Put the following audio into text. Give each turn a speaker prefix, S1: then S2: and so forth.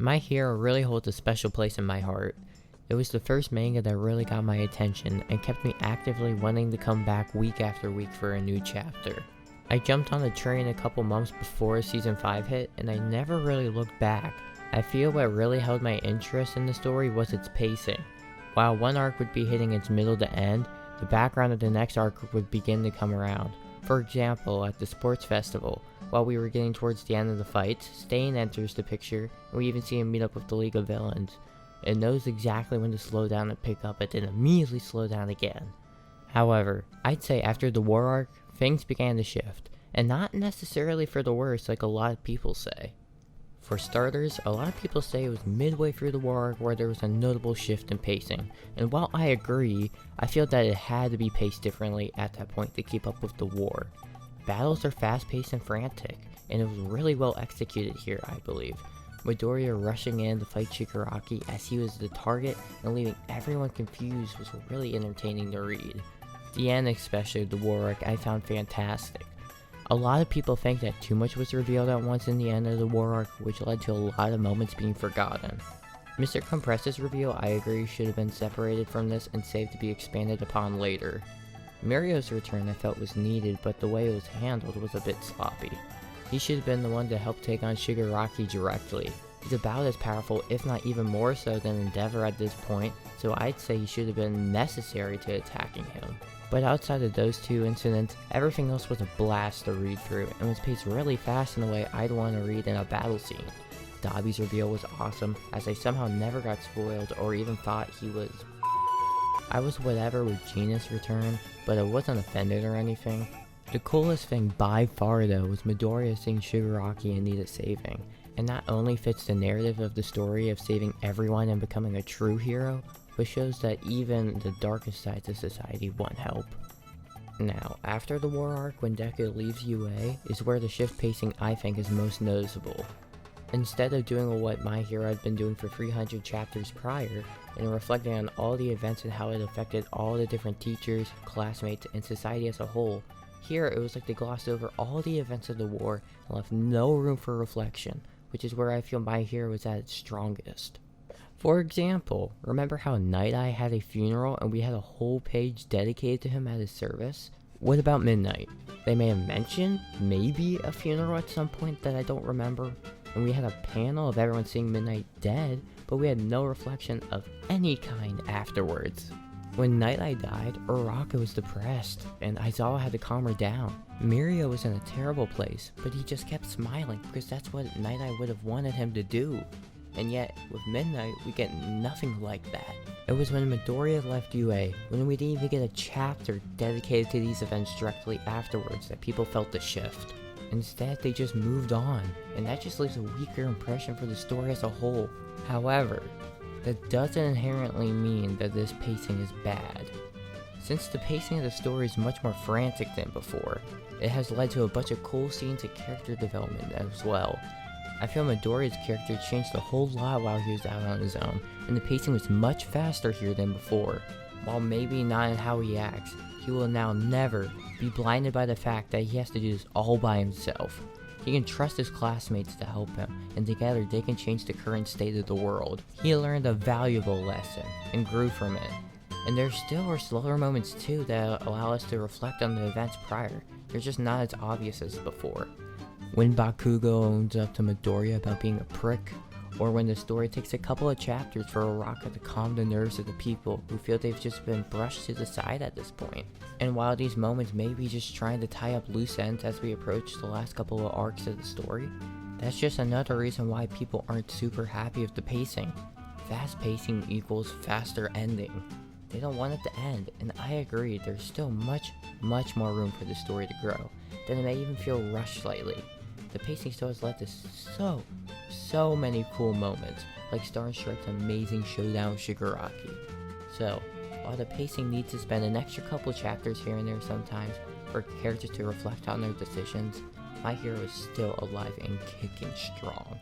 S1: My Hero really holds a special place in my heart. It was the first manga that really got my attention and kept me actively wanting to come back week after week for a new chapter. I jumped on the train a couple months before season 5 hit, and I never really looked back. I feel what really held my interest in the story was its pacing. While one arc would be hitting its middle to end, the background of the next arc would begin to come around. For example, at the sports festival, while we were getting towards the end of the fight, Stain enters the picture, and we even see him meet up with the League of Villains. It knows exactly when to slow down and pick up, and then immediately slow down again. However, I'd say after the war arc, things began to shift, and not necessarily for the worse like a lot of people say. For starters, a lot of people say it was midway through the war arc where there was a notable shift in pacing, and while I agree, I feel that it had to be paced differently at that point to keep up with the war. Battles are fast-paced and frantic, and it was really well executed here, I believe. Midoriya rushing in to fight Shigaraki as he was the target and leaving everyone confused was really entertaining to read. The end, especially of the war arc, I found fantastic. A lot of people think that too much was revealed at once in the end of the war arc, which led to a lot of moments being forgotten. Mr. Compress's reveal, I agree, should have been separated from this and saved to be expanded upon later. Mirio's return I felt was needed, but the way it was handled was a bit sloppy. He should have been the one to help take on Shigaraki directly. He's about as powerful, if not even more so, than Endeavor at this point, so I'd say he should have been necessary to attacking him. But outside of those two incidents, everything else was a blast to read through, and was paced really fast in the way I'd want to read in a battle scene. Dobby's reveal was awesome, as I somehow never got spoiled or even thought he was... I was whatever with Gina's return, but I wasn't offended or anything. The coolest thing by far though was Midoriya seeing Shigaraki in need of saving, and not only fits the narrative of the story of saving everyone and becoming a true hero, but shows that even the darkest sides of society want help. Now, after the war arc when Deku leaves UA is where the shift pacing I think is most noticeable. Instead of doing what My Hero had been doing for 300 chapters prior, and reflecting on all the events and how it affected all the different teachers, classmates, and society as a whole, here it was like they glossed over all the events of the war and left no room for reflection, which is where I feel My Hero was at its strongest. For example, remember how Night Eye had a funeral and we had a whole page dedicated to him at his service? What about Midnight? They may have mentioned maybe a funeral at some point that I don't remember, and we had a panel of everyone seeing Midnight dead, but we had no reflection of any kind afterwards. When Night Eye died, Uraraka was depressed, and Aizawa had to calm her down. Mirio was in a terrible place, but he just kept smiling because that's what Night Eye would have wanted him to do. And yet, with Midnight, we get nothing like that. It was when Midoriya left UA, when we didn't even get a chapter dedicated to these events directly afterwards, that people felt the shift. Instead, they just moved on, and that just leaves a weaker impression for the story as a whole. However, that doesn't inherently mean that this pacing is bad. Since the pacing of the story is much more frantic than before, it has led to a bunch of cool scenes and character development as well. I feel Midoriya's character changed a whole lot while he was out on his own, and the pacing was much faster here than before. While maybe not in how he acts, he will now never be blinded by the fact that he has to do this all by himself. He can trust his classmates to help him, and together they can change the current state of the world. He learned a valuable lesson, and grew from it. And there still are slower moments too that allow us to reflect on the events prior. They're just not as obvious as before. When Bakugo owns up to Midoriya about being a prick, or when the story takes a couple of chapters for Uraraka to calm the nerves of the people who feel they've just been brushed to the side at this point. And while these moments may be just trying to tie up loose ends as we approach the last couple of arcs of the story, that's just another reason why people aren't super happy with the pacing. Fast pacing equals faster ending. They don't want it to end, and I agree, there's still much more room for the story to grow, then it may even feel rushed slightly. The pacing still has led to so many cool moments, like Star and Stripe's amazing showdown with Shigaraki. So, while the pacing needs to spend an extra couple chapters here and there sometimes for characters to reflect on their decisions, My Hero is still alive and kicking strong.